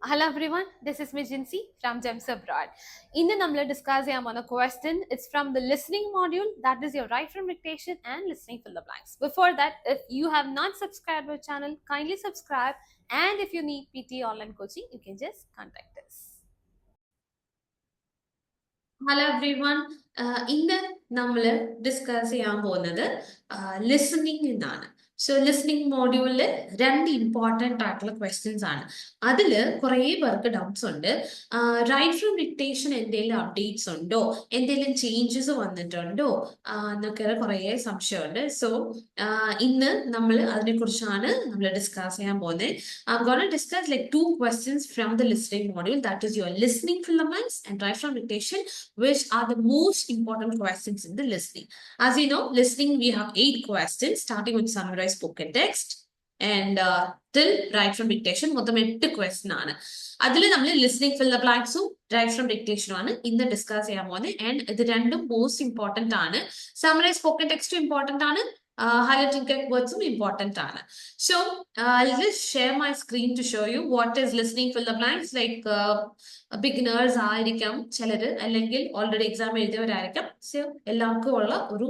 Hello everyone, this is Miss Jincy from Gems Abroad. In the number discuss on a question, it's from the listening module, that is your write from dictation and listening fill the blanks. Before that, if you have not subscribed our channel, kindly subscribe, and if you need PTE online coaching, you can just contact us. Hello everyone. ഇന്ന് നമ്മൾ discuss ചെയ്യാൻ പോകുന്നത് listening എന്നാണ്. So listening മോഡ്യൂളിൽ രണ്ട് important ആയിട്ടുള്ള questions ആണ്. അതിൽ കുറേ പേർക്ക് ഡൗട്ട്സ് ഉണ്ട്. റൈറ്റ് ഫ്രം ഡിക്റ്റേഷൻ എന്തെങ്കിലും അപ്ഡേറ്റ്സ് ഉണ്ടോ, എന്തെങ്കിലും ചേഞ്ചസ് വന്നിട്ടുണ്ടോ എന്നൊക്കെ കുറേ സംശയമുണ്ട്. സോ ഇന്ന് നമ്മൾ അതിനെക്കുറിച്ചാണ് നമ്മൾ ഡിസ്കസ് ചെയ്യാൻ പോകുന്നത്. I'm going to discuss like two questions from the listening module, that is your listening filaments and write from dictation, which are the most important questions in the listening. As you know, listening we have 8 questions starting with summarize spoken text and till write from dictation. മൊത്തം 8 question ആണ്. അതിൽ നമ്മൾ listening fill the ബ്ലാങ്ക്സും write from ഡിക്റ്റേഷനും ആണ് ഇന്ന് discuss ചെയ്യാൻ പോകുന്നത്. ആൻഡ് ഇത് രണ്ടും മോസ്റ്റ് ഇമ്പോർട്ടന്റ് ആണ്. സമ്മറൈസ് സ്പോക്കൺ ടെക്സ്റ്റും ഇമ്പോർട്ടന്റ് ആണ്, highlighting words important ആണ്. So I'll just share my screen to show you what is listening fill the blanks. Like beginners ആയിരിക്കാം ചിലര്, അല്ലെങ്കിൽ ഓൾറെഡി എക്സാം എഴുതിയവരായിരിക്കാം. സോ എല്ലാവർക്കും ഉള്ള ഒരു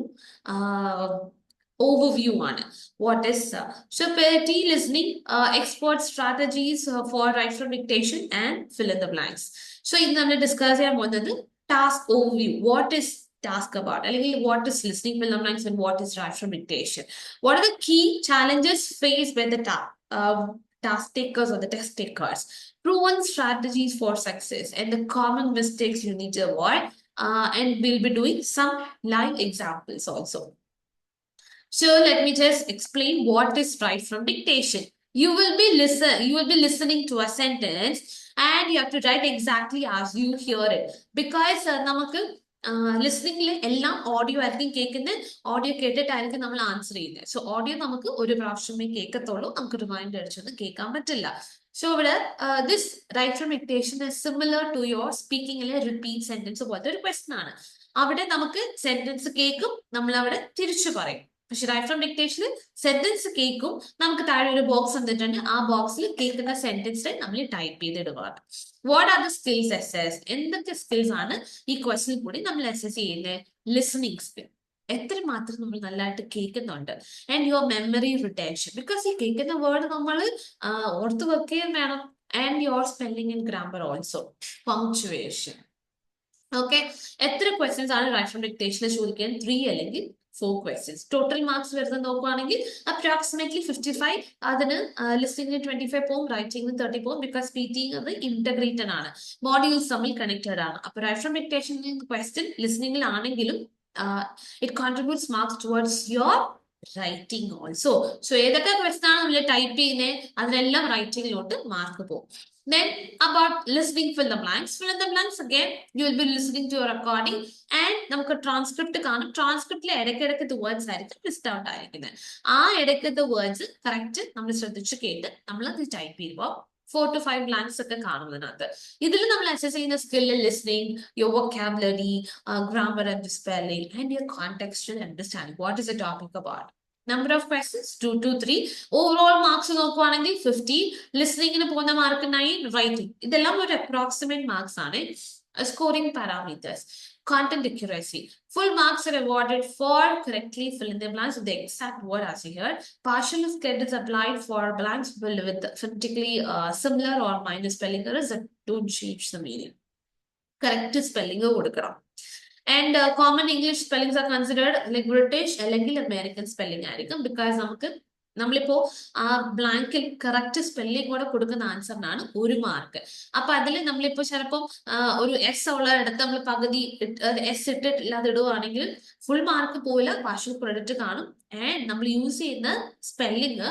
overview ആണ്. What is so PTE listening expert strategies for write from dictation and fill in the blanks. So ഇന്ന് നമ്മൾ discuss ചെയ്യാൻ പോകുന്നത് task overview. What is task about? What is listening fill the blanks and what is write from dictation? What are the key challenges faced by the task takers or the test takers? Proven strategies for success and the common mistakes you need to avoid. And we'll be doing some live examples also. So let me just explain what is write from dictation. You will be listening to a sentence and you have to write exactly as you hear it, because നമുക്ക് ലിസ്ണിംഗിൽ എല്ലാം audio ആയിരിക്കും കേൾക്കുന്നത്. Audio കേട്ടിട്ടായിരിക്കും നമ്മൾ answer ചെയ്യുന്നത്. So audio നമുക്ക് ഒരു പ്രാവശ്യമേ കേൾക്കത്തുള്ളൂ, നമുക്ക് remind അടിച്ചൊന്നും കേൾക്കാൻ പറ്റില്ല. സോ ഇവിടെ this write from dictation similar to your സ്പീക്കിംഗിലെ റിപ്പീറ്റ് സെന്റൻസ് പോലത്തെ ഒരു ക്വസ്റ്റൻ ആണ്. അവിടെ നമുക്ക് സെന്റൻസ് കേൾക്കും, നമ്മൾ അവിടെ തിരിച്ചു പറയും. പക്ഷെ റൈറ്റ് ഫ്രം ഡിക്റ്റേഷനിൽ സെന്റൻസ് കേൾക്കും, നമുക്ക് താഴെ ഒരു ബോക്സ് തന്നിട്ടുണ്ട്, ആ ബോക്സിൽ കേൾക്കുന്ന സെന്റൻസ് നമ്മൾ ടൈപ്പ് ചെയ്തിടുകയാണ്. What are the skills assess? എന്തൊക്കെ സ്കിൽസ് ആണ് ഈ ക്വസ്റ്റിൽ കൂടി നമ്മൾ അസസ് ചെയ്യുന്നത്? ലിസണിങ് സ്കിൽ, എത്രമാത്രം നമ്മൾ നല്ലതായിട്ട് കേൾക്കുന്നുണ്ട്, and your memory retention, because ഈ കേൾക്കുന്ന വേർഡ് നമ്മൾ ഓർത്ത് വെക്കുകയും വേണം, and your spelling and grammar also, punctuation. Okay, എത്ര ക്വസ്റ്റ്യൻസ് ആണ് റൈറ്റ് ഫ്രം ഡിക്റ്റേഷനിൽ ചോദിക്കാൻ? 3 അല്ലെങ്കിൽ 4 questions. ടോട്ടൽ മാർക്സ് വരുന്നത് നോക്കുകയാണെങ്കിൽ അപ്രോക്സിമേറ്റ്ലി 55. അതിന് ലിസ്ണിംഗിന് 25 പോകും, റൈറ്റിംഗിന് 30 പോകും, ബിക്കോസ് PTE അത് ഇന്റഗ്രേറ്റഡ് ആണ്, മോഡ്യൂൾസ് തമ്മിൽ കണക്റ്റഡ് ആണ്. അപ്പൊ റൈറ്റ് ഫ്രം ഡിക്റ്റേഷൻ ക്വസ്റ്റ്യൻ ലിസ്ണിംഗിലാണെങ്കിലും it contributes marks towards your writing also. So ഏതൊക്കെ ക്വസ്റ്റൻ ആണ് നമ്മൾ ടൈപ്പ് ചെയ്യുന്നത്, അതിനെല്ലാം റൈറ്റിംഗിലോട്ട് മാർക്ക് പോകും. Then about listening fill the blanks. Fill in the blanks again, you will be listening to a recording and നമുക്ക് transcript കാണും. ട്രാൻസ്ക്രിപ്റ്റിൽ ഇടയ്ക്കിടയ്ക്കത്തെ words ആയിരിക്കും ലിസ്റ്റ് ഔട്ട് ആയിരിക്കുന്നത്. ആ ഇടയ്ക്കത്തെ വേർഡ്സ് കറക്റ്റ് നമ്മൾ ശ്രദ്ധിച്ച് കേട്ട് നമ്മൾ അത് ടൈപ്പ് ചെയ്യുമ്പോൾ 4 to 5 blanks ഒക്കെ കാണുന്നതിനകത്ത്. ഇതിൽ നമ്മൾ അസസ് ചെയ്യുന്ന skill listening, your vocabulary, grammar and spelling and your contextual understanding. What is the topic about? Number of questions 2 to 3. Overall marks നോക്കുവാണെങ്കിൽ 50. ലിസ്ണിംഗിന് പോകുന്ന മാർക്ക് 9. റൈറ്റിംഗ് ഇതെല്ലാം ഒരു അപ്രോക്സിമേറ്റ് മാർക്സ് ആണ്. Scoring parameters, content accuracy. Full marks are awarded for correctly filling the blanks with the exact word as you heard. Partial credits applied for blanks filled with phonetically similar or minor spelling errors that don't change the meaning. Correct spelling കൊടുക്കണം. And common English spellings are considered like British അല്ലെങ്കിൽ American spelling ആയിരിക്കും, because നമ്മളിപ്പോ ആ ബ്ലാങ്കിൽ correct spelling കൂടെ കൊടുക്കുന്ന ആൻസറിനാണ് 1 mark. അപ്പൊ അതിൽ നമ്മളിപ്പോ ചിലപ്പോൾ ഒരു എസ് ഉള്ള ഇടത്ത് നമ്മൾ പകുതി എസ് ഇട്ടിട്ടില്ലാതെ ഇടുവാണെങ്കിൽ ഫുൾ മാർക്ക് പോയില്ല, പാർഷ്യൽ ക്രെഡിറ്റ് കാണും. ആൻഡ് നമ്മൾ യൂസ് ചെയ്യുന്ന സ്പെല്ലിങ്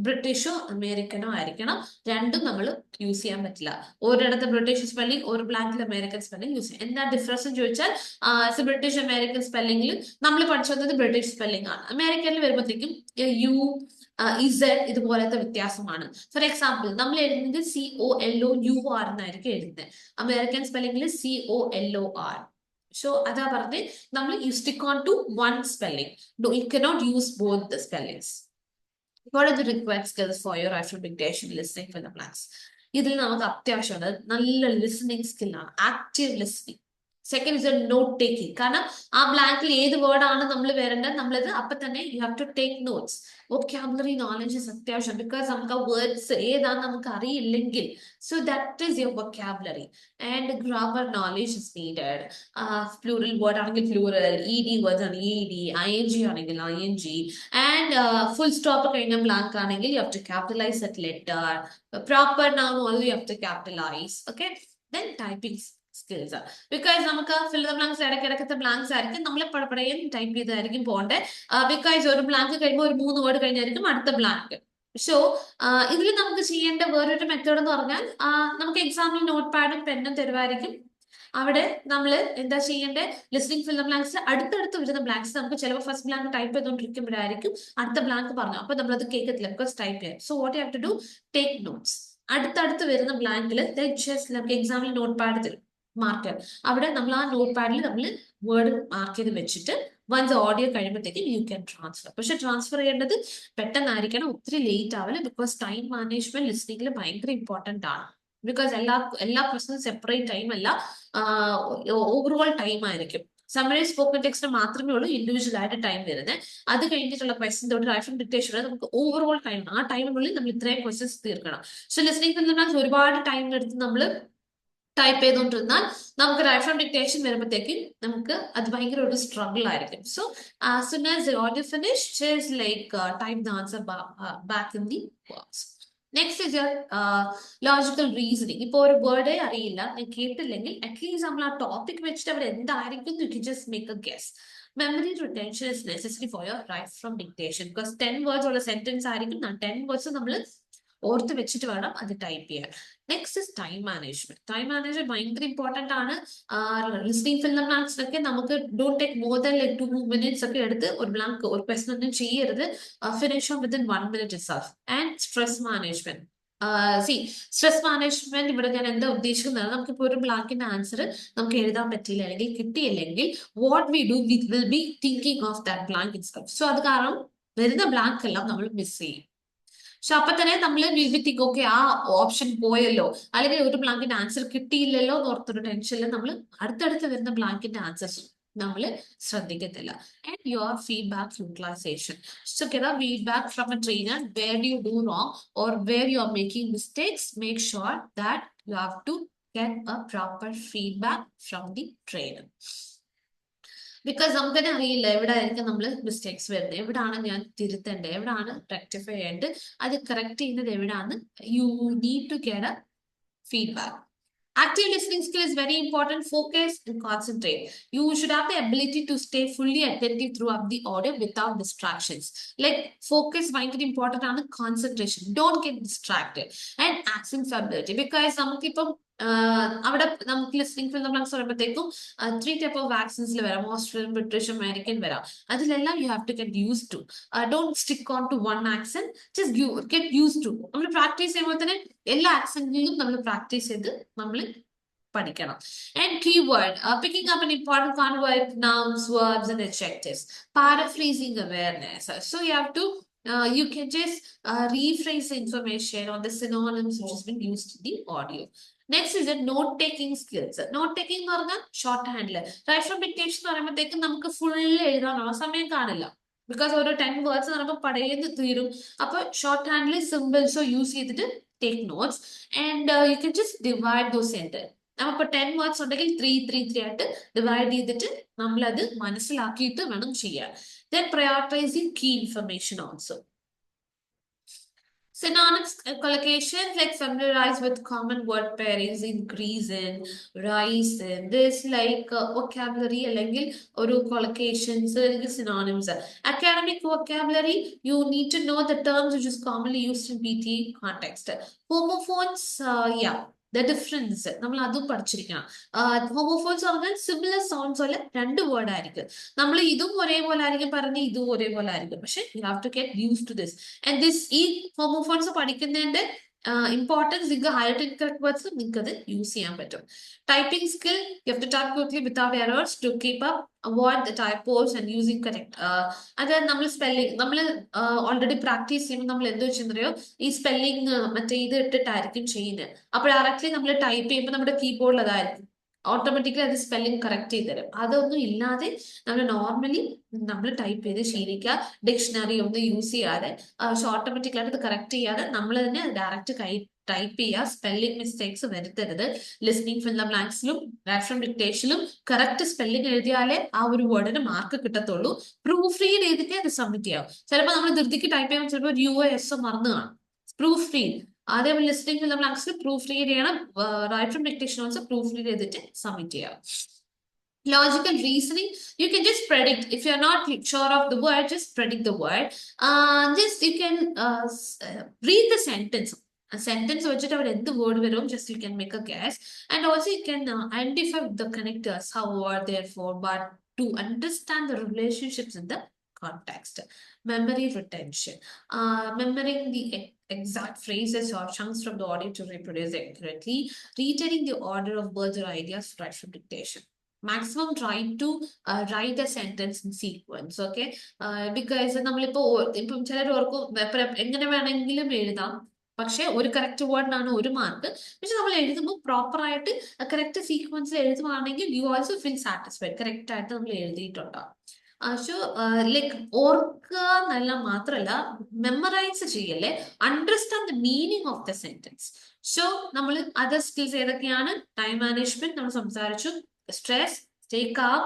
ബ്രിട്ടീഷോ അമേരിക്കനോ ആയിരിക്കണം. രണ്ടും നമ്മൾ യൂസ് ചെയ്യാൻ പറ്റില്ല. ഒരിടത്ത് ബ്രിട്ടീഷ് സ്പെല്ലിംഗ്, ഒരു ബ്ലാങ്കിൽ അമേരിക്കൻ സ്പെല്ലിംഗ് യൂസ് ചെയ്യാം. എന്താ ഡിഫറൻസ് എന്ന് ചോദിച്ചാൽ ബ്രിട്ടീഷ് അമേരിക്കൻ സ്പെല്ലിംഗിൽ നമ്മൾ പഠിച്ചു വന്നത് ബ്രിട്ടീഷ് സ്പെല്ലിംഗ് ആണ്. അമേരിക്കനിൽ വരുമ്പോഴത്തേക്കും യു ഇസഡ് ഇതുപോലത്തെ വ്യത്യാസമാണ്. ഫോർ എക്സാമ്പിൾ നമ്മൾ എഴുതുന്നത് COLOUR എന്നായിരിക്കും എഴുതുന്നത്. American സ്പെല്ലിംഗിൽ COLOR. So അതാ പറഞ്ഞ് നമ്മൾ you stick on to one spelling. No, you cannot use both the spellings. What are the required skills for your write from dictation listening for the blanks? ഇതിൽ നമുക്ക് അത്യാവശ്യമാണ് നല്ല listening സ്കില്ലാണ്, active listening. Second is a note taking. കാരണം ആ ബ്ലാങ്കിൽ ഏത് വേർഡാണ് നമ്മൾ വരേണ്ടത് നമ്മളത് അപ്പൊ തന്നെ you have to take notes. Vocabulary knowledge അത്യാവശ്യം, ബിക്കോസ് നമുക്ക് ആ വേർഡ്സ് ഏതാന്ന് നമുക്ക് അറിയില്ലെങ്കിൽ, so that is your vocabulary. And grammar knowledge is needed. Plural word ആണെങ്കിൽ പ്ലൂറൽ, ഇ ഡി വേർഡ്സ് ആണെങ്കിൽ E D, I N G ആണെങ്കിൽ I N G, and full stop കഴിഞ്ഞ ബ്ലാങ്ക് ആണെങ്കിൽ you have to capitalise that letter. Proper noun also you have to capitalise. Okay, then typing skills, because നമുക്ക് fill the blanks ഇടയ്ക്കിടക്കത്തെ blanks ആയിരിക്കും നമ്മൾ പടപടയും type ചെയ്തായിരിക്കും പോകേണ്ടത്. Because ഒരു blank കഴിയുമ്പോൾ ഒരു 3 word കഴിഞ്ഞായിരിക്കും അടുത്ത ബ്ലാങ്ക്. സോ ഇതിൽ നമുക്ക് ചെയ്യേണ്ട വേറൊരു മെത്തേഡ് എന്ന് പറഞ്ഞാൽ നമുക്ക് എക്സാമിൽ നോട്ട് പാഡും പെന്നും തരുമായിരിക്കും. അവിടെ നമ്മൾ എന്താ ചെയ്യേണ്ടത്, ലിസ്ണിംഗ് ഫിൽ ദ ബ്ലാങ്ക്സ് അടുത്തടുത്ത് വരുന്ന ബ്ലാങ്ക്സ് നമുക്ക് ചിലപ്പോൾ ഫസ്റ്റ് ബ്ലാങ്ക് ടൈപ്പ് ചെയ്തുകൊണ്ടിരിക്കുമ്പോഴായിരിക്കും അടുത്ത ബ്ലാങ്ക് പറഞ്ഞു, അപ്പൊ നമ്മളത് കേൾക്കത്തില്ല, ബിക്കോസ് ടൈപ്പ് ചെയ്യാം. So what you have to do, take notes. അടുത്തടുത്ത് വരുന്ന ബ്ലാങ്കിൽ നമുക്ക് എക്സാമിൽ നോട്ട് പാഡ് തരും, മാർക്കർ. അവിടെ നമ്മൾ ആ നോട്ട് പാഡിൽ നമ്മൾ വേർഡ് മാർക്ക് ചെയ്ത് വെച്ചിട്ട് വൺസ് ഓഡിയോ കഴിയുമ്പോഴത്തേക്കും യു ക്യാൻ ട്രാൻസ്ഫർ. പക്ഷെ ട്രാൻസ്ഫർ ചെയ്യേണ്ടത് പെട്ടെന്നായിരിക്കണം, ഒത്തിരി ലേറ്റ് ആവില്ല, ബിക്കോസ് ടൈം മാനേജ്മെന്റ് ലിസ്ണിംഗിൽ ഭയങ്കര ഇമ്പോർട്ടന്റ് ആണ്. ബിക്കോസ് എല്ലാ പ്രശ്നവും സെപ്പറേറ്റ് ടൈം അല്ല, ഓവറോൾ ടൈം ആയിരിക്കും. സമ്മറി സ്പോക്കൺ ടെക്സ്റ്റ് മാത്രമേ ഉള്ളൂ ഇൻഡിവിജ്വൽ ആയിട്ട് ടൈം വരുന്നത്. അത് കഴിഞ്ഞിട്ടുള്ള ക്വസ്റ്റ്യൻ തൊട്ട് റൈറ്റിംഗ് ഡിക്റ്റേഷൻ വരെ നമുക്ക് ഓവറോൾ ടൈം, ആ ടൈമിനുള്ളിൽ നമ്മൾ ഇത്രയും ക്വസ്റ്റ്യൻസ് തീർക്കണം. സോ ലിസ്ണിംഗ് ഒരുപാട് ടൈം എടുത്ത് നമ്മൾ ടൈപ്പ് ചെയ്തുകൊണ്ടിരുന്നാൽ നമുക്ക് റൈറ്റിംഗ് ഡിക്റ്റേഷൻ വരുമ്പോഴത്തേക്കും നമുക്ക് അത് ഭയങ്കര ഒരു സ്ട്രഗിൾ ആയിരിക്കും. So as soon as the audio finish, just like type the answer back in the box. Next is your logical reasoning. ഇപ്പൊ ഒരു വേർഡേ അറിയില്ല, ഞാൻ കേട്ടില്ലെങ്കിൽ അറ്റ്ലീസ്റ്റ് നമ്മൾ ആ ടോപ്പിക് വെച്ചിട്ട് അവിടെ എന്തായിരിക്കും you can just make a guess. Memory retention is necessary for your write from dictation, because 10 words ഉള്ള സെന്റൻസ് ആയിരിക്കും, 10 വേർഡ്സ് നമ്മൾ ഓർത്ത് വെച്ചിട്ട് വേണം അത് ടൈപ്പ് ചെയ്യാൻ. Next is time management. Time management ഭയങ്കര ഇമ്പോർട്ടന്റ് ആണ്. ലിസ്ണിംഗ് ഫിൽ ദ ബ്ലാങ്ക്സിനൊക്കെ നമുക്ക് don't take more than like 2 minutes ഒക്കെ എടുത്ത് ഒരു ബ്ലാങ്ക് ഒരു ക്വസ്റ്റൻ ഒന്നും ചെയ്യരുത്. Finish of within 1 minute itself. And stress management. Stress management ഇവിടെ ഞാൻ എന്താ ഉദ്ദേശിക്കുന്നത്, നമുക്കിപ്പോ ഒരു ബ്ലാങ്കിന്റെ ആൻസർ നമുക്ക് എഴുതാൻ പറ്റിയില്ല അല്ലെങ്കിൽ കിട്ടിയില്ലെങ്കിൽ what we do, we will be thinking of that blank itself. So അത് കാരണം വരുന്ന ബ്ലാങ്ക് എല്ലാം നമ്മൾ മിസ് ചെയ്യും. പക്ഷെ അപ്പൊ തന്നെ നമ്മൾ വിൽവിത്തിക്ക് ഓക്കെ ആ ഓപ്ഷൻ പോയല്ലോ, അല്ലെങ്കിൽ ഒരു ബ്ലാങ്കിന്റെ ആൻസർ കിട്ടിയില്ലല്ലോ എന്നോർത്തൊരു ടെൻഷനിൽ നമ്മൾ അടുത്തടുത്ത് വരുന്ന ബ്ലാങ്കിന്റെ ആൻസേഴ്സ് നമ്മൾ ശ്രദ്ധിക്കത്തില്ല. And your feedback utilisation. So get a feedback from a trainer. Where do you do wrong or where you are making mistakes? Make sure that you have to get a proper feedback from the trainer. Because നമുക്ക് തന്നെ അറിയില്ല എവിടെ ആയിരിക്കും നമ്മൾ mistakes വരുന്നത്, എവിടാണ് ഞാൻ തിരുത്തേണ്ടത്, എവിടാണ് റെക്ടിഫൈ ചെയ്യേണ്ടത്, അത് കറക്റ്റ് ചെയ്യുന്നത് എവിടാണ്. You need to get a feedback. Active listening skill is very important. Focus and concentrate. You should have the ability to stay fully attentive throughout the audio without distractions. Like focus ഭയങ്കര important ആണ്, concentration. Don't get distracted. And accent stability. Because നമുക്കിപ്പം അവിടെ നമുക്ക് listening fill the blanks പറയുമ്പോഴത്തേക്കും 3 type of accents വരാം, Australian, British, American വരാം. അതിലെല്ലാം you have to get use to. Don't stick on to one accent, just get use to. നമ്മൾ practice ചെയ്യുമ്പോൾ തന്നെ എല്ലാ ആക്സെന്റിലും നമ്മൾ പ്രാക്ടീസ് ചെയ്ത് നമ്മൾ പഠിക്കണം. And keyword picking up an important concept, nouns, verbs and adjectives. Paraphrasing awareness. So you have to you can just rephrase the information or the synonyms which has been used in the audio. Next is note taking skills. Note taking എന്ന് പറഞ്ഞാൽ ഷോർട്ട് ഹാൻഡില്. Write from dictation എന്ന് പറയുമ്പോഴത്തേക്കും നമുക്ക് full എഴുതാനുള്ള സമയം കാണില്ല, ബിക്കോസ് ഓരോ 10 വേർഡ്സ് എന്ന് പറയുമ്പോൾ പടയെന്ന് തീരും. അപ്പൊ ഷോർട്ട് ഹാൻഡിൽ സിമ്പിൾസോ യൂസ് ചെയ്തിട്ട് take notes. And you can just divide those sentence. നമ്മളിപ്പോ 10 വേർഡ്സ് ഉണ്ടെങ്കിൽ 3 ആയിട്ട് ഡിവൈഡ് ചെയ്തിട്ട് നമ്മളത് മനസ്സിലാക്കിയിട്ട് വേണം ചെയ്യാൻ. Then prioritising key information also. Synonyms collocations, like familiarize with common word pairings, increase in, rise in. This like vocabulary അല്ലെങ്കിൽ ഒരു collocations അല്ലെങ്കിൽ synonyms. Academic vocabulary, you need to know the terms which is commonly used in PTE context. Homophones, the difference നമ്മൾ അതും പഠിച്ചിരിക്കണം. Homophones പറഞ്ഞാൽ similar sounds പോലെ 2 word ആയിരിക്കും. നമ്മൾ ഇതും ഒരേപോലെ ആയിരിക്കും പറഞ്ഞ് ഇതും ഒരേപോലെ ആയിരിക്കും, പക്ഷെ you have to get use to this. And this ഈ ഹോമോഫോൺസ് പഠിക്കുന്നതിന്റെ ഇമ്പോർട്ടൻസ് നിങ്ങൾക്ക് ഹൈലൈറ്റ് ഇൻകറക്റ്റ് വേർഡ്സ് നിങ്ങൾക്ക് അത് യൂസ് ചെയ്യാൻ പറ്റും. Typing skill you have to type quickly without errors to keep up avoid the typos and using correct. അതായത് നമ്മൾ spelling നമ്മൾ ഓൾറെഡി പ്രാക്ടീസ് ചെയ്യുമ്പോൾ നമ്മൾ എന്തോ ചെയ്യുന്നറിയോ, ഈ സ്പെല്ലിംഗ് മറ്റേ ഇത് ഇട്ടിട്ടായിരിക്കും ചെയ്യുന്നത്. അപ്പോൾ ഡയറക്റ്റ്ലി നമ്മൾ ടൈപ്പ് ചെയ്യുമ്പോൾ നമ്മുടെ കീബോർഡിൽ അതായിരിക്കും ഓട്ടോമാറ്റിക്കലി അത് സ്പെല്ലിംഗ് കറക്റ്റ് ചെയ്ത് തരും. അതൊന്നും ഇല്ലാതെ നമ്മൾ നോർമലി നമ്മൾ ടൈപ്പ് ചെയ്ത് ശീലിക്കുക. ഡിക്ഷണറി ഒന്നും യൂസ് ചെയ്യാതെ ഓട്ടോമാറ്റിക്കലായിട്ട് അത് കറക്റ്റ് ചെയ്യാതെ നമ്മൾ തന്നെ ഡയറക്റ്റ് ടൈപ്പ് ചെയ്യുക. സ്പെല്ലിംഗ് മിസ്റ്റേക്സ് വരുത്തരുത്. ലിസ്ണിംഗ് ഫിൽ ദ ബ്ലാങ്ക്സിലും റൈറ്റ് ഡിക്റ്റേഷനിലും കറക്റ്റ് സ്പെല്ലിംഗ് എഴുതിയാലേ ആ ഒരു വേർഡിന് മാർക്ക് കിട്ടത്തുള്ളൂ. പ്രൂഫ് റീഡ് ചെയ്തിട്ടേ അത് സബ്മിറ്റ് ചെയ്യാവും. ചിലപ്പോൾ നമ്മൾ ധൃതിക്ക് ടൈപ്പ് ചെയ്യുമ്പോൾ ചിലപ്പോൾ ഒരു യുഒ എസ് മറന്നു കാണും. പ്രൂഫ് റീഡ് അതേപോലെ ലിസ്ണിംഗ് ഫിൽ ദ ബ്ലാങ്ക്സിൽ പ്രൂഫ് റീഡ് ചെയ്യണം. Write from dictation also proof read ചെയ്തിട്ട് സബ്മിറ്റ് ചെയ്യാം. Logical reasoning, you can just predict. If you're not sure of the word, just predict the word. Just you can read the sentence. A sentence വെച്ചിട്ട് അവർ എന്ത് word വരും, just you can make a guess. And also you can identify the connectors, how are therefore, but to understand the relationships in the context. Memory retention, remembering the exact phrases or chunks from the audio to reproduce accurately. Retaining the order of words or ideas right from dictation. Maximum try to write a sentence in sequence, okay? Because നമ്മളിപ്പോ ഇപ്പം ചിലർ ഓർക്കും എങ്ങനെ വേണമെങ്കിലും എഴുതാം, പക്ഷെ ഒരു correct വേർഡിനാണ് ഒരു മാർക്ക്. പക്ഷെ നമ്മൾ എഴുതുമ്പോൾ പ്രോപ്പർ ആയിട്ട് കറക്റ്റ് സീക്വൻസിൽ എഴുതുവാണെങ്കിൽ you also feel satisfied. Correct ആയിട്ട് നമ്മൾ എഴുതിയിട്ടുണ്ടാവും. സോ ലൈക്ക് ഓർക്കുക എന്നല്ല മാത്രമല്ല, മെമ്മറൈസ് ചെയ്യല്ലേ, understand the meaning of the sentence. So നമ്മൾ അതർ സ്കിൽസ് ഏതൊക്കെയാണ്? ടൈം മാനേജ്മെന്റ് നമ്മൾ സംസാരിച്ചു. Stress, stay calm,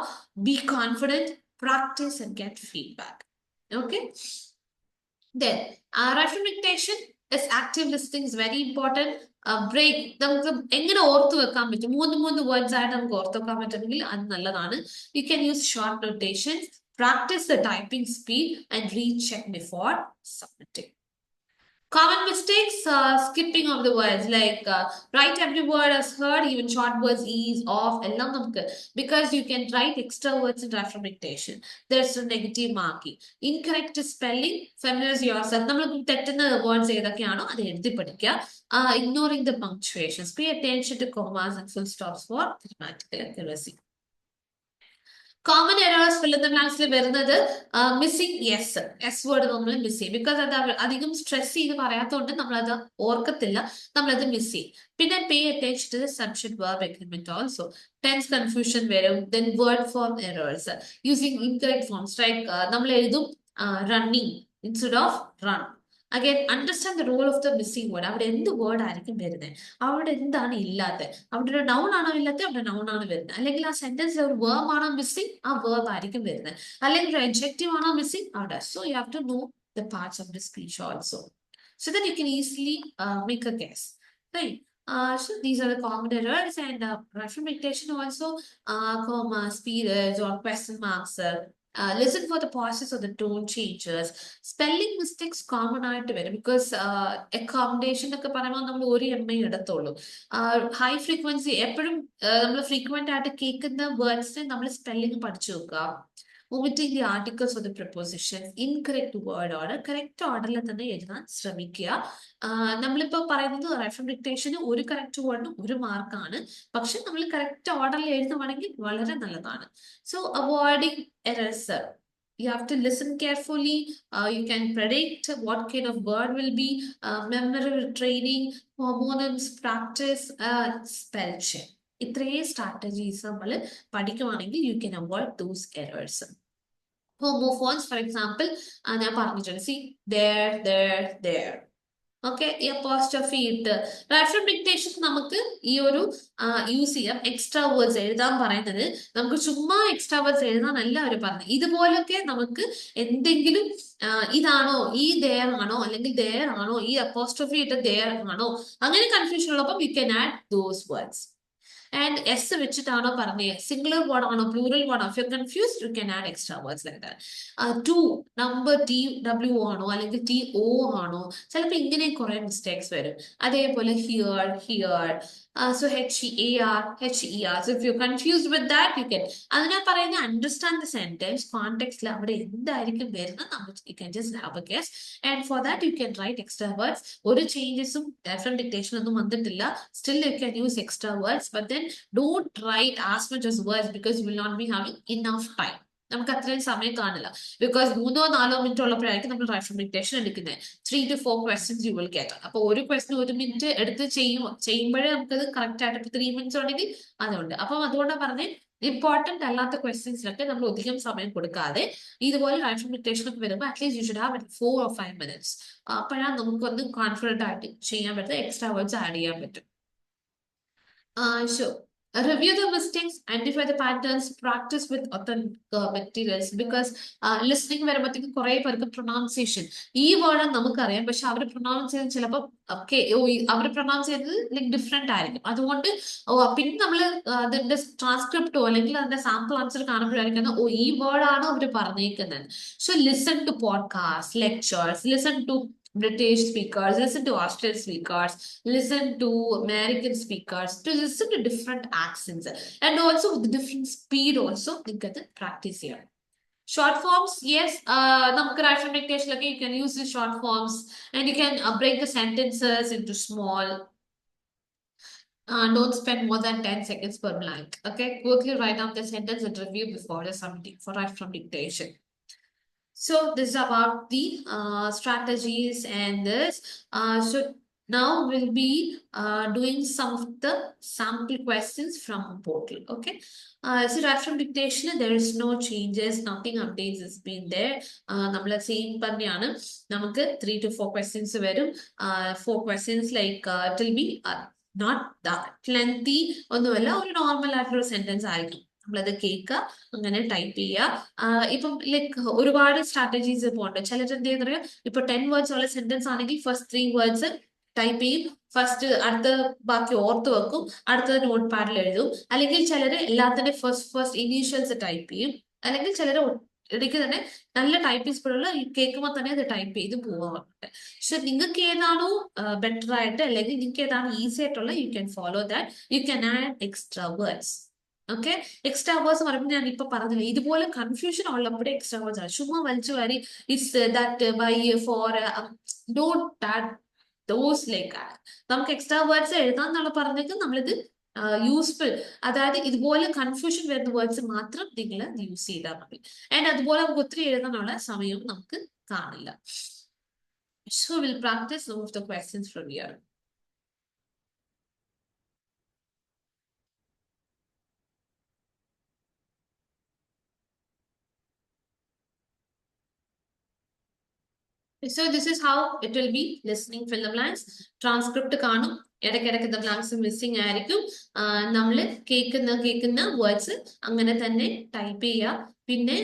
be confident, practice and get feedback. Okay. Then right from dictation is active listening is very important. Break നമുക്ക് എങ്ങനെ ഓർത്തു വെക്കാൻ പറ്റും, മൂന്ന് വേർഡ്സ് ആയിട്ട് നമുക്ക് ഓർത്തു വെക്കാൻ പറ്റുമെങ്കിൽ അത് നല്ലതാണ്. You can use short notations, practice the typing speed and recheck before submitting. Common mistakes, skipping of the words, like write every word as heard, even short words, ease, off, എല്ലാം നമുക്ക്, because you can write extra words in right from dictation. There's a negative marking. Incorrect spelling, familiarize yourself. നമ്മൾ തെറ്റുന്ന words ഏതൊക്കെയാണോ അത് എഴുതി പഠിക്കുക. Ignoring the punctuations. Pay attention to commas and full stops for grammatical accuracy. Common errors fill in the ബ്ലാങ്ക്സിൽ വരുന്നത് missing S word നമ്മൾ miss ചെയ്യും. Because അത് അധികം സ്ട്രെസ് ചെയ്ത് പറയാത്തതുകൊണ്ട് നമ്മളത് ഓർക്കത്തില്ല, നമ്മളത് മിസ് ചെയ്യും. പിന്നെ pay attention to the subject verb agreement also. Tense confusion വരും. Then word form errors using incorrect forms, like നമ്മൾ എഴുതും running instead of run. Again understand the role of the missing word. അവിടെ എന്ത് word ആയിരിക്കും വരുന്നത്, അവിടെ എന്താണ് ഇല്ലാത്തത്, അവിടെ ഒരു നൗൺ ആണോ ഇല്ലാത്തത്, അവിടെ നൗൺ ആണ് വരുന്നത്. അല്ലെങ്കിൽ ആ സെന്റൻസിൽ ഒരു വേർബ് ആണോ മിസ്സിംഗ്, ആ വേർബ് ആയിരിക്കും വരുന്നത്. അല്ലെങ്കിൽ ഒരു adjective ആണോ മിസ്സിംഗ് അവിടെ. So you have to know the parts of the speech also, so that you can easily make a guess, right? So these are the common errors. And right from dictation also, comma, periods or question marks. Listen for the pauses or the tone changes. Spelling mistakes common ആയിട്ട് വരും, because accommodation ഒക്കെ പറയുമ്പോൾ നമ്മൾ ഒരു Emma എടുത്തുള്ളൂ. High frequency എപ്പോഴും നമ്മൾ frequent ആയിട്ട് കേൾക്കുന്ന വേർഡ്സിനെ നമ്മൾ സ്പെല്ലിംഗ് പഠിച്ചു നോക്കുക. omitting the articles or the prepositions, incorrect word order, correct order തന്നെ എഴുതാൻ ശ്രമിക്കുക. നമ്മളിപ്പോ പറയുന്നത് റൈറ്റ് ഫ്രം ഡിക്റ്റേഷന് ഒരു കറക്റ്റ് വേർഡിനും ഒരു മാർക്കാണ്, പക്ഷെ നമ്മൾ കറക്റ്റ് ഓർഡറിൽ എഴുതുവാണെങ്കിൽ വളരെ നല്ലതാണ്. So avoiding errors, you have to listen carefully. You can predict what kind of word will be. Memory training, homonyms practice, spell check. ഇത്രയും സ്ട്രാറ്റജീസ് നമ്മൾ പഠിക്കുവാണെങ്കിൽ you can avoid those errors. Homophones, for example, ഞാൻ പറഞ്ഞിട്ടുണ്ട്, see there. Okay, ഈ apostrophe ഇട്ട് right from dictation നമുക്ക് ഈ ഒരു use ചെയ്യാം. എക്സ്ട്രാ വേർഡ്സ് എഴുതാൻ പറയുന്നത് നമുക്ക് ചുമ്മാ എക്സ്ട്രാ വേർഡ്സ് എഴുതാനല്ല അവർ പറഞ്ഞത്. ഇതുപോലൊക്കെ നമുക്ക് എന്തെങ്കിലും ഇതാണോ ഈ there ആണോ അല്ലെങ്കിൽ there ആണോ ഈ അപ്പോസ്ട്രോഫി ഇട്ട് there ആണോ അങ്ങനെ കൺഫ്യൂഷൻ ഉള്ളപ്പോൾ you can add those words. And S വെച്ചിട്ടാണോ പറഞ്ഞത്, സിംഗുലർ വേർഡ് ആണോ പ്ലൂറൽ വേർഡ് ആണോ, if you're confused you can add extra words like that. To number TW ആണോ അല്ലെങ്കിൽ TO ആണോ, ചിലപ്പോൾ ഇങ്ങനെ കുറെ മിസ്റ്റേക്സ് വരും. അതേപോലെ here here, so HEAR. So if you're confused with that, you can, അതിനാ പറയുന്ന understand the sentence കോണ്ടെക്സ്റ്റിൽ അവിടെ എന്തായിരിക്കും വരുന്നത് നമ്മൾ you can just have a guess, and for that you can write extra words. ഒരു ചേഞ്ചസും different dictation ഒന്നും വന്നിട്ടില്ല, still you can use extra words, but then don't write as much as words because you will not be having enough time. നമുക്ക് അത്രയും സമയം കാണില്ല, because 3-4 minute ഉള്ളപ്പോഴായിരിക്കും നമ്മൾ right from dictation എടുക്കുന്നത്. 3 to 4 questions you will get. അപ്പൊ ഒരു question 1 minute എടുത്ത് ചെയ്യുമ്പോഴേ നമുക്കത് കറക്റ്റ് ആയിട്ട് 3 minutes ഉണ്ടെങ്കിൽ അതുകൊണ്ട്. അപ്പം അതുകൊണ്ടാണ് പറഞ്ഞത് ഇമ്പോർട്ടന്റ് അല്ലാത്ത ക്വസ്റ്റ്യൻസിലൊക്കെ നമ്മൾ അധികം സമയം കൊടുക്കാതെ ഇതുപോലെ റൈറ്റ് ഫ്രം ഡിക്റ്റേഷൻ ഒക്കെ വരുമ്പോൾ at least you should have 4 or 5 minutes. അപ്പോഴാണ് നമുക്കൊന്ന് കോൺഫിഡന്റ് ആയിട്ട് ചെയ്യാൻ പറ്റും, എക്സ്ട്രാ വേർഡ്സ് ആഡ് ചെയ്യാൻ പറ്റും. So review the mistakes, identify the patterns, practice with authentic materials, because listening വരുമ്പോഴത്തേക്കും കുറെ പേർക്ക് പ്രൊനൗൺസിയേഷൻ ഈ വേർഡ് നമുക്കറിയാം, പക്ഷെ അവർ പ്രൊനൗൺസ് ചെയ്യുന്നത് ചിലപ്പോൾ അവർ പ്രൊനൗൺസ് ചെയ്യുന്നത് ലൈക്ക് ഡിഫറെന്റ് ആയിരിക്കും. അതുകൊണ്ട് പിന്നെ നമ്മൾ അതിന്റെ ട്രാൻസ്ക്രിപ്റ്റോ അല്ലെങ്കിൽ അതിന്റെ സാമ്പിൾ ആൻസർ കാണുമ്പോഴായിരിക്കും ഈ വേർഡ് ആണ് അവർ പറഞ്ഞേക്കുന്നത്. So listen to podcast, lectures, listen to British speakers, listen to Australian speakers, listen to American speakers, to listen to different accents, and also with different speed also you get the practice here. Short forms, yes, നമുക്ക് write from dictation like you can use the short forms, and you can break the sentences into small. Don't spend more than 10 seconds per blank. Okay, quickly write down the sentence and review before the submitting for write from dictation. So this is about the strategies and this. So now we'll be doing some of the sample questions from a portal. Okay. So right from dictation, there is no changes, nothing updates has been there. Namla same panniyanu. Namukku 3 to 4 questions varum. 4 questions like it will be not that lengthy. ഒന്നുമല്ല, ഒരു normal ആയിട്ടുള്ള sentence ആയിരിക്കും. നമ്മളത് കേൾക്കുക, അങ്ങനെ type ചെയ്യുക. ഇപ്പം like ഒരുപാട് സ്ട്രാറ്റജീസ് ഇപ്പോൾ ഉണ്ട്. ചിലർ എന്ത് ചെയ്യുന്ന പറയുക, ഇപ്പൊ 10 words ഉള്ള സെന്റൻസ് ആണെങ്കിൽ ഫസ്റ്റ് 3 words ടൈപ്പ് ചെയ്യും, ഫസ്റ്റ് അടുത്ത ബാക്കി ഓർത്ത് വെക്കും, അടുത്തത് നോട്ട് പാഡിൽ എഴുതും. അല്ലെങ്കിൽ ചിലർ എല്ലാത്തിന്റെ ഫസ്റ്റ് ഇനീഷ്യൽസ് ടൈപ്പ് ചെയ്യും, അല്ലെങ്കിൽ ചിലർ ഇടയ്ക്ക് തന്നെ നല്ല ടൈപ്പിംഗ് സ്പീഡുള്ള കേൾക്കുമ്പോൾ തന്നെ അത് ടൈപ്പ് ചെയ്ത് പോവാറുണ്ട്. പക്ഷെ നിങ്ങൾക്ക് ഏതാണോ ബെറ്റർ ആയിട്ട് അല്ലെങ്കിൽ നിങ്ങൾക്ക് ഏതാണ് ഈസി ആയിട്ടുള്ള you can follow that. You can add extra words. Okay, extra words പറയുമ്പോൾ ഞാൻ ഇപ്പൊ പറഞ്ഞില്ല, ഇതുപോലെ കൺഫ്യൂഷൻ ഉള്ളപ്പോഴേ എക്സ്ട്രാ വേർഡ്സ് ആണ്. ചുമ്മാ വലിച്ചു വാരി it's that by for don't add those like. നമുക്ക് എക്സ്ട്രാ വേർഡ്സ് എഴുതാന്നുള്ള പറഞ്ഞെങ്കിൽ നമ്മളിത് യൂസ്ഫുൾ, അതായത് ഇതുപോലെ കൺഫ്യൂഷൻ വരുന്ന വേർഡ്സ് മാത്രം നിങ്ങൾ യൂസ് ചെയ്താൽ മതി. ആൻഡ് അതുപോലെ നമുക്ക് ഒത്തിരി എഴുതാനുള്ള സമയവും നമുക്ക് കാണില്ല. So we'll practice some of the questions from here. So this is how it will be listening fill the blanks. Transcript കാണും, ഇടയ്ക്കിടയ്ക്ക് the blanks missing ആയിരിക്കും. നമ്മൾ കേൾക്കുന്ന വേർഡ്സ് അങ്ങനെ തന്നെ ടൈപ്പ് ചെയ്യുക. പിന്നെ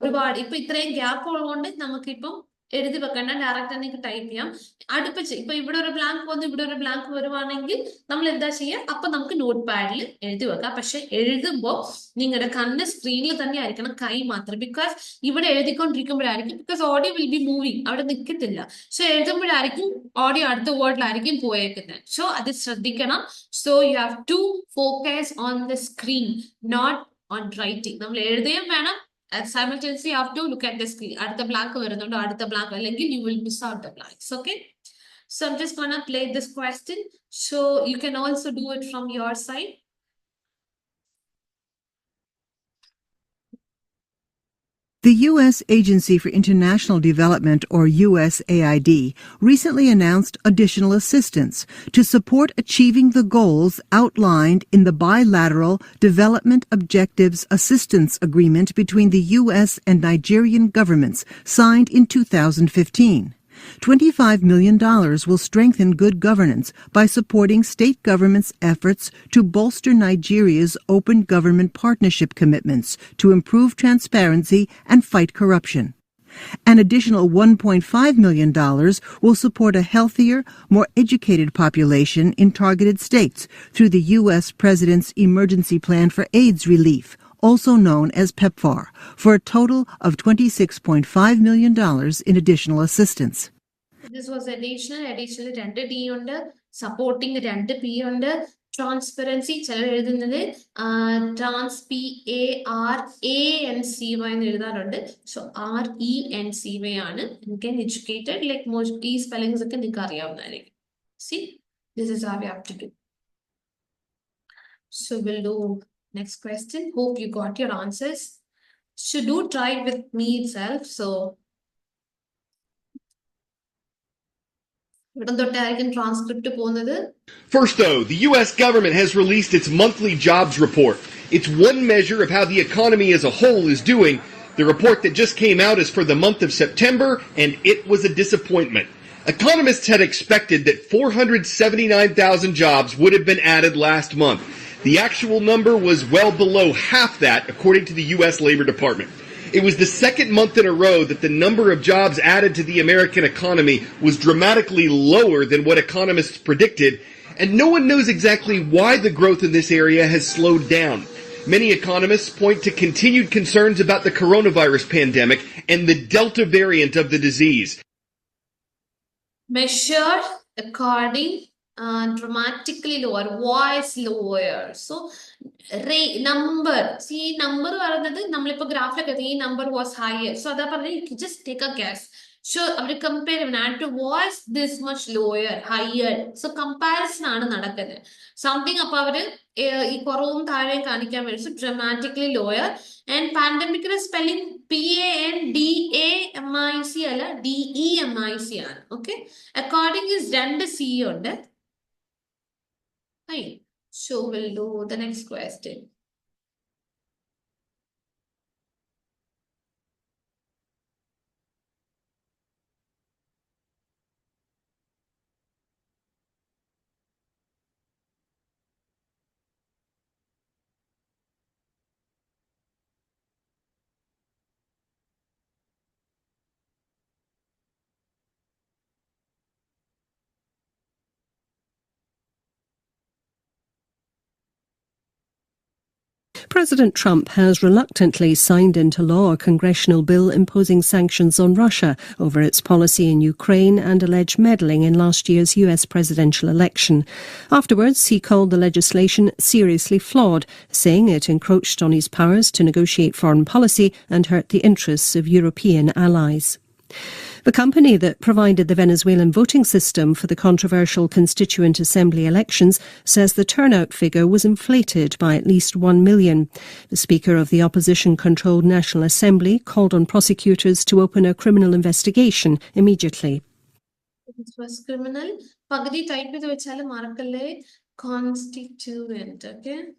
ഒരുപാട് ഇപ്പൊ ഇത്രയും ഗ്യാപ്പ് ഉള്ളതുകൊണ്ട് നമുക്കിപ്പം എഴുതി വെക്കണ്ട, ഡയറക്റ്റ് തന്നെ ടൈപ്പ് ചെയ്യാം. അടുപ്പിച്ച് ഇപ്പൊ ഇവിടെ ഒരു ബ്ലാങ്ക് വന്നു, ഇവിടെ ഒരു ബ്ലാങ്ക് വരുവാണെങ്കിൽ നമ്മൾ എന്താ ചെയ്യുക, അപ്പൊ നമുക്ക് നോട്ട് പാഡിൽ എഴുതി വെക്കാം. പക്ഷെ എഴുതുമ്പോൾ നിങ്ങളുടെ കണ്ണ് സ്ക്രീനിൽ തന്നെ ആയിരിക്കണം, കൈ മാത്രം. ബിക്കോസ് ഇവിടെ എഴുതിക്കൊണ്ടിരിക്കുമ്പോഴായിരിക്കും, because audio will be moving, അവിടെ നിൽക്കത്തില്ല. സോ എഴുതുമ്പോഴായിരിക്കും ഓഡിയോ അടുത്ത വേർഡിലായിരിക്കും പോയേക്കുന്നത്. സോ അത് ശ്രദ്ധിക്കണം. So you have to focus on the screen, not on writing. നമ്മൾ എഴുതുകയും വേണം, simultaneously you have to look at the screen. അടുത്ത blank വരുന്നുണ്ട്, അടുത്ത blank അല്ലെങ്കിൽ you will miss out the blanks. Okay, so I'm just gonna play this question, so you can also do it from your side. The U.S. Agency for International Development, or USAID, recently announced additional assistance to support achieving the goals outlined in the Bilateral Development Objectives Assistance Agreement between the U.S. and Nigerian governments signed in 2015. $25 million will strengthen good governance by supporting state governments' efforts to bolster Nigeria's open government partnership commitments to improve transparency and fight corruption. An additional $1.5 million will support a healthier, more educated population in targeted states through the U.S. President's Emergency Plan for AIDS Relief, also known as PEPFAR, for a total of $26.5 million in additional assistance. This was additional 2 T ഉണ്ട്, supporting 2 P ഉണ്ട്, transparency ചിലർ എഴുതുന്നത് TransPARANCY എന്ന് എഴുതാറുണ്ട്. So RENCY ആണ്. You can educated like most ഈ spellings ഒക്കെ നിങ്ങൾക്ക് അറിയാവുന്നതായിരിക്കും. See, this is how we have to do. So we'll do next question. Hope you got your answers. So do try with me itself. So First, though, the U.S. government has released its monthly jobs report. It's one measure of how the economy as a whole is doing. The report that just came out is for the month of September, and it was a disappointment. Economists had expected that 479,000 jobs would have been added last month. The actual number was well below half that, according to the U.S. Labor Department. It was the second month in a row that the number of jobs added to the American economy was dramatically lower than what economists predicted, and no one knows exactly why the growth in this area has slowed down. Many economists point to continued concerns about the coronavirus pandemic and the Delta variant of the disease. Measured according dramatically lower, voice lower. So number, see number പറയുന്നത് നമ്മളിപ്പോ ഗ്രാഫിലൊക്കെ ഈ number was higher. So അതാ പറഞ്ഞത് you can just take a guess. So അവര് compare add to voice this much lower, higher. So comparison ആണ് നടക്കുന്നത്. Something അപ്പൊ അവര് ഈ കുറവും താഴെയും കാണിക്കാൻ വേണ്ടി so dramatically lower. And pandemic spelling PANDAMIC അല്ല DEMIC ആണ്. Okay. According is 2 C ഉണ്ട്. Fine. So we'll do the next question. President Trump has reluctantly signed into law a congressional bill imposing sanctions on Russia over its policy in Ukraine and alleged meddling in last year's US presidential election. Afterwards, he called the legislation seriously flawed, saying it encroached on his powers to negotiate foreign policy and hurt the interests of European allies. The company that provided the Venezuelan voting system for the controversial Constituent Assembly elections says the turnout figure was inflated by at least 1 million. The Speaker of the opposition-controlled National Assembly called on prosecutors to open a criminal investigation immediately. This was criminal. Pagadi type with which constituent, okay?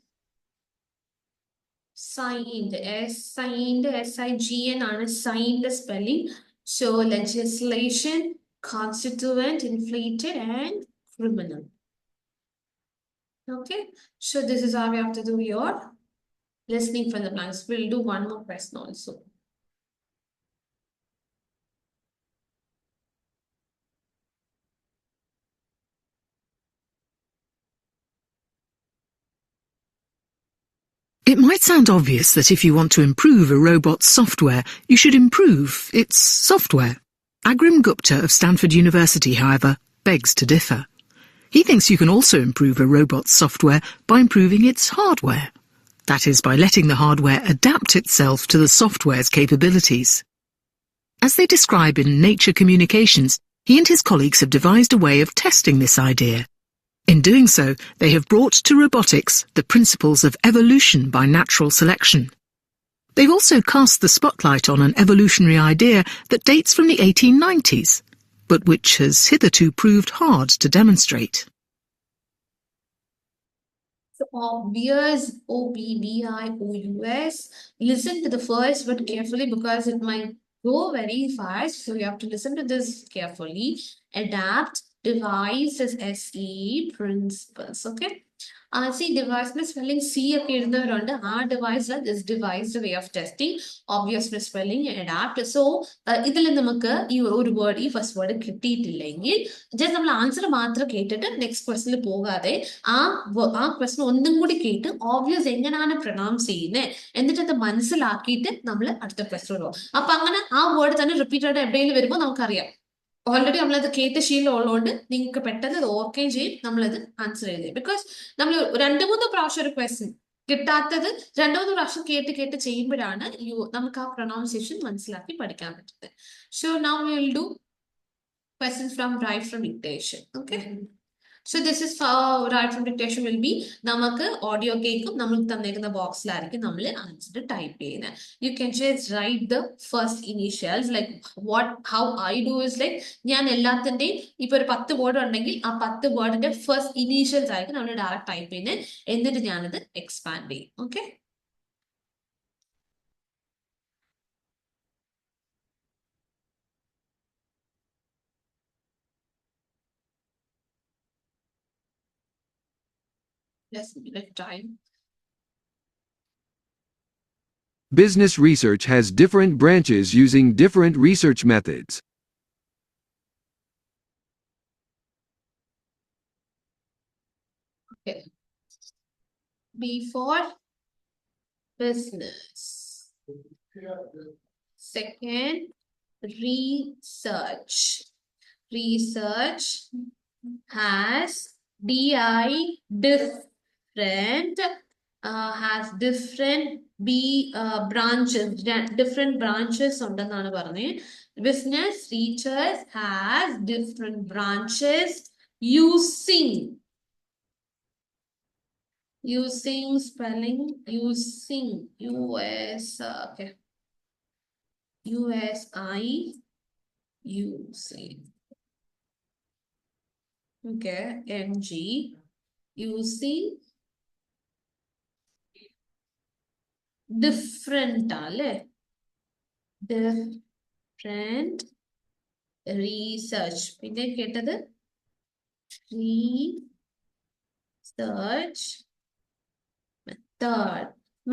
Signed, S-I-G-N ആണ് signed spelling. So legislation, constituent, inflated, and criminal. Okay, so this is how we have to do your listening for the blanks. We'll do one more question also. It might sound obvious that if you want to improve a robot's software, you should improve its software. Agrim Gupta of Stanford University, however, begs to differ. He thinks you can also improve a robot's software by improving its hardware. That is, by letting the hardware adapt itself to the software's capabilities. As they describe in Nature Communications, he and his colleagues have devised a way of testing this idea. In doing so, they have brought to robotics the principles of evolution by natural selection. They've also cast the spotlight on an evolutionary idea that dates from the 1890s, but which has hitherto proved hard to demonstrate. So obvious, O-B-B-I-O-U-S. Listen to the first word carefully because it might go very fast. So you have to listen to this carefully. Adapt, Devised is SE, principles. Okay. See, device spelling C appeared under our device. This device way of testing. Obvious spelling adapt. So, ഇതിൽ നമുക്ക് ഈ ഒരു word ഈ first word കിട്ടിയിട്ടില്ലെങ്കിൽ just നമ്മൾ answer മാത്രം കേട്ടിട്ട് next ക്വസ്റ്റിൽ പോകാതെ ആ ക്വസ്റ്റൻ ഒന്നും കൂടി കേട്ട് ഓബ്വിയസ് എങ്ങനെയാണ് പ്രൊനൗൺസ് ചെയ്യുന്നത് എന്നിട്ട് അത് മനസ്സിലാക്കിയിട്ട് നമ്മൾ അടുത്ത ക്വസ്റ്റൻ പോകും. അപ്പൊ അങ്ങനെ ആ വേർഡ് തന്നെ റിപ്പീറ്റഡ് എവിടെയെങ്കിലും വരുമ്പോൾ നമുക്കറിയാം ഓൾറെഡി നമ്മളത് കേട്ട ശീലം ഉള്ളതുകൊണ്ട് നിങ്ങൾക്ക് പെട്ടെന്ന് അത് ഓർക്കുകയും ചെയ്യും നമ്മളത് ആൻസർ എഴുതി. ബിക്കോസ് നമ്മൾ 2-3 പ്രാവശ്യം ഒരു ക്വസ്റ്റ്യൻ കിട്ടാത്തത് 2-3 പ്രാവശ്യം കേട്ട് ചെയ്യുമ്പോഴാണ് നമുക്ക് ആ പ്രൊനൗൺസിയേഷൻ മനസ്സിലാക്കി പഠിക്കാൻ പറ്റുന്നത്. So now we will do questions from write from dictation. Okay. So this is for right from dictation will be നമുക്ക് ഓഡിയോ കേൾക്കും നമ്മൾ തന്നേക്കുന്ന ബോക്സിലായിരിക്കും നമ്മൾ ആൻസർ ടൈപ്പ് ചെയ്യുന്നത്. You can just write the first initials like how I do is like ഞാൻ എല്ലാത്തിന്റെയും ഇപ്പൊ ഒരു 10 word ഉണ്ടെങ്കിൽ ആ 10 വേർഡിന്റെ ഫസ്റ്റ് ഇനീഷ്യൽസ് ആയിരിക്കും നമ്മൾ ഡയറക്റ്റ് ടൈപ്പ് ചെയ്യുന്നത്. എന്നിട്ട് ഞാനത് എക്സ്പാൻഡ് ചെയ്യും. Okay. Let's give it time. Business research has different branches using different research methods. Okay. B for business. Second, research. Research has DI different has different branches, different branches ഉണ്ടെന്നാണ് പറഞ്ഞത്. Business research has different branches using spelling using okay, USI using. Okay, NG using different different research. പിന്നെ കേട്ടത് research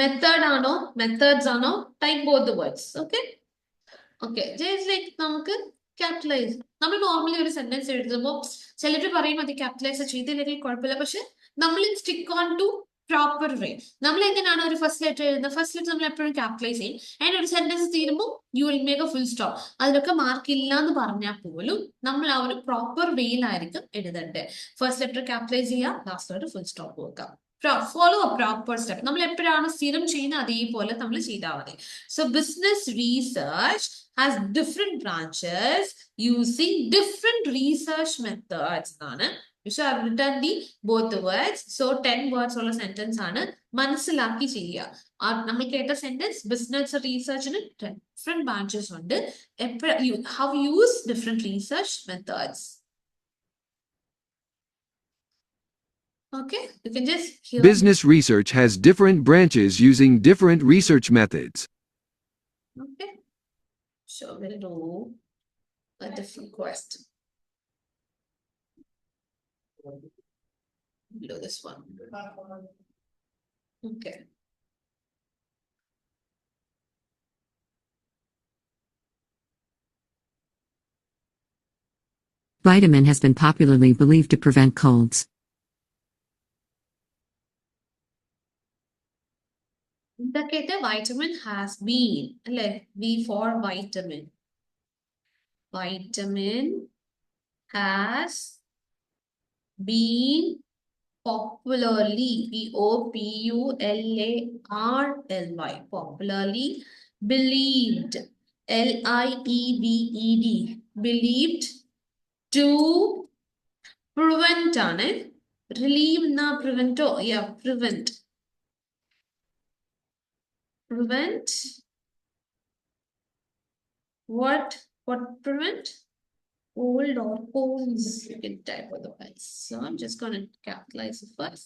method ആണോ methods ആണോ type both the words. Okay. Okay, just like നമുക്ക് capitalise നമ്മൾ normally ഒരു sentence എഴുതുമ്പോൾ ചിലർ പറയും അത് ക്യാപിറ്റലൈസ് ചെയ്തില്ലെങ്കിൽ കുഴപ്പമില്ല. പക്ഷെ നമ്മൾ stick on to proper way. നമ്മൾ എങ്ങനെയാണ് ഒരു ഫസ്റ്റ് ലെറ്റർ എഴുതുന്നത്? ഫസ്റ്റ് ലെറ്റർ നമ്മൾ എപ്പോഴും ക്യാപിറ്റലൈസ് ചെയ്യും. അതിന് ഒരു സെന്റൻസ് തീരുമ്പോൾ you will make a full stop. അതിലൊക്കെ മാർക്ക് ഇല്ല എന്ന് പറഞ്ഞാൽ പോലും നമ്മൾ ആ ഒരു പ്രോപ്പർ വേയിലായിരിക്കും എഴുതേണ്ടത്. ഫസ്റ്റ് ലെറ്റർ ക്യാപിറ്റലൈസ് ചെയ്യുക, ലാസ്റ്റ് ലെറ്റർ ഫുൾ സ്റ്റോപ്പ് വെക്കാം. Follow a proper step. നമ്മൾ എപ്പോഴാണ് സ്ഥിരം ചെയ്യുന്നത് അതേപോലെ നമ്മൾ ചെയ്താൽ മതി. So business research has different branches using different research methods എന്നാണ്. So I've written both the words. So 10 words ഉള്ള സെന്റൻസ് ആണ്. മനസ്സിലാക്കി ചെയ്യുക. നമ്മൾ കേട്ട സെന്റൻസ് ബിസിനസ് റീസെർച്ചിന് different branches ഉണ്ട്. How use different research methods. Okay, you can just hear. Business research has different branches using different research methods. Okay, so we'll do a different question. We'll do this one. Okay. Vitamin has been popularly believed to prevent colds. The vitamin has been, V for vitamin. Vitamin has been popularly, P-O-P-U-L-A-R-L-Y, popularly believed, L-I-E-V-E-D, believed to prevent, relieve na prevento, yeah, prevent. Prevent what prevent? Cold or colds. You can type otherwise. So I'm just going to capitalize it first.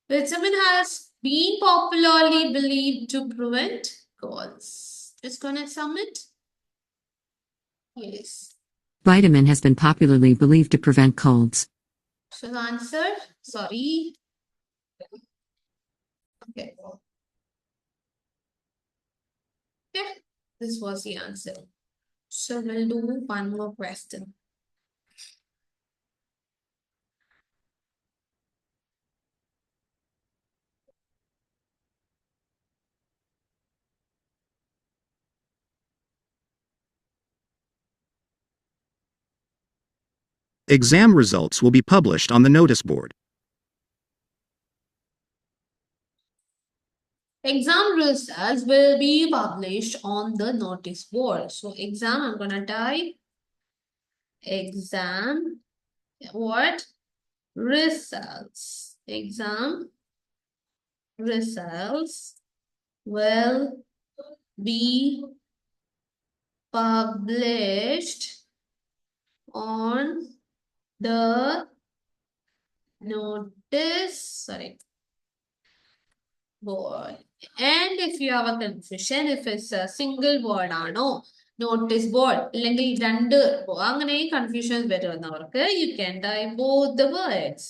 Vitamin has been popularly believed to prevent colds. Just going to sum it. Yes. Vitamin has been popularly believed to prevent colds. So the answer, sorry. Okay. Okay, this was the answer. So we'll do one more question. Exam results will be published on the notice board. Exam results will be published on the notice board. So exam, I'm gonna type exam, what? Results. Exam results will be published on the notice board. And if you have a confusion, if it's a single word no notice board, അല്ലെങ്കിൽ രണ്ട് അങ്ങനെ confusions വരുന്നവർക്ക് you can type both the words.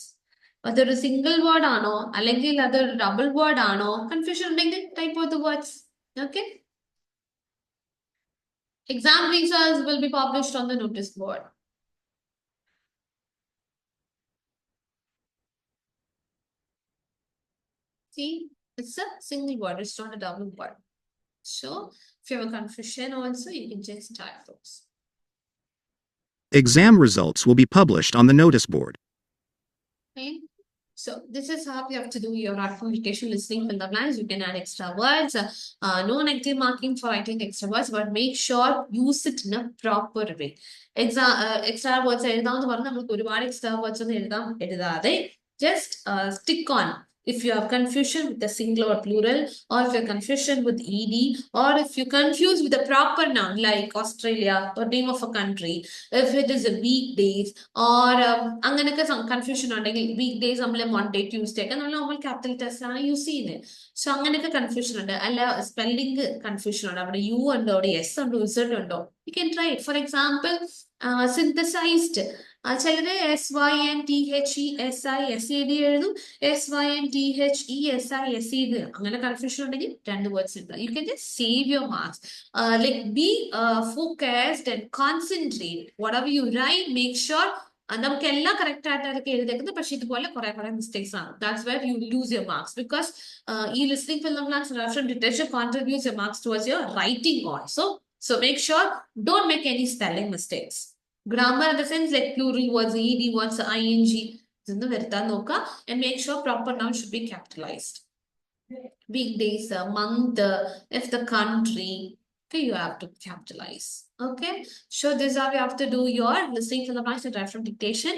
അതൊരു single word ആണോ അല്ലെങ്കിൽ അതൊരു double word ആണോ confusion ഉണ്ടെങ്കിൽ type both the words. Okay. Exam results will be published on the notice board. See, it's a single word, it's not a double word. So, if you have a confusion also, you can just type those. Exam results will be published on the notice board. Okay. So, this is how you have to do your Dictation listening fill the blanks. You can add extra words. No negative marking for writing extra words, but make sure use it in a proper way. Extra words extra words just stick on. If you have confusion with the singular or plural, or if you're confusion with ED, or if you're confused with the proper noun like Australia or name of a country, if it is a weekdays or some confusion on weekdays, Monday, Tuesday, and normal capital test use it. So confusion under spelling confusion on U and S and Z. You can try it. For example, synthesized. SYNTHESISAD എഴുതും SYNTHESISED അങ്ങനെ confusion ഉണ്ടെങ്കിൽ രണ്ട് words ഉണ്ട്. You can just save your marks. Like be focused and concentrate. Whatever you write, make sure നമുക്ക് എല്ലാം correct ആയിട്ടൊക്കെ എഴുതേക്കുന്നത് പക്ഷെ ഇതുപോലെ കുറെ മിസ്റ്റേക്സ് ആണ്. That's where you lose your marks because ഈ listening fill the blanks and dictation contributes your marks towards your writing also. So make sure don't make any spelling mistakes. Grammar in the sense like plural words, ED words, ING, and make sure proper noun should be capitalized. Weekdays, month, if the country, okay, you have to capitalize. Okay, so this is how you have to do your listening for the blanks and write from dictation.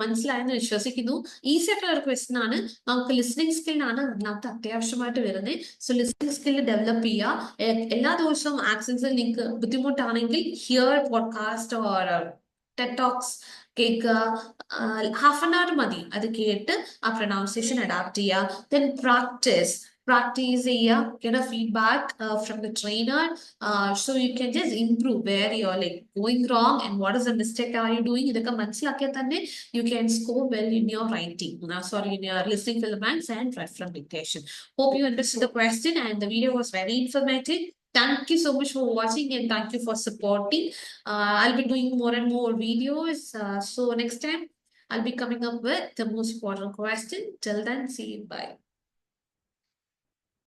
മനസ്സിലായെന്ന് വിശ്വസിക്കുന്നു. Easy ആയിട്ടുള്ള ഒരു question ആണ്. നമുക്ക് listening സ്കില്ലാണ് അതിനകത്ത് അത്യാവശ്യമായിട്ട് വരുന്നത്. So listening skill develop ചെയ്യുക. എല്ലാ ദിവസവും ആക്സൻസിൽ നിങ്ങൾക്ക് ബുദ്ധിമുട്ടാണെങ്കിൽ hear podcast or TED Talks കേൾക്കുക. ഹാഫ് ആൻ അവർ മതി അത് കേട്ട് ആ പ്രൊനൗൺസിയേഷൻ അഡാപ്റ്റ് ചെയ്യുക. Then practice get a feedback from the trainer so you can just improve where you're like going wrong and what is the mistake are you doing. ഇതൊക്കെ മനസ്സിലാക്കിയാൽ തന്നെ you can score well in your writing, in your listening fill the blanks and write from dictation. Hope you understood the question and the video was very informative. Thank you so much for watching and thank you for supporting. I'll be doing more and more videos. So next time I'll be coming up with the most important question. Till then, see you. Bye.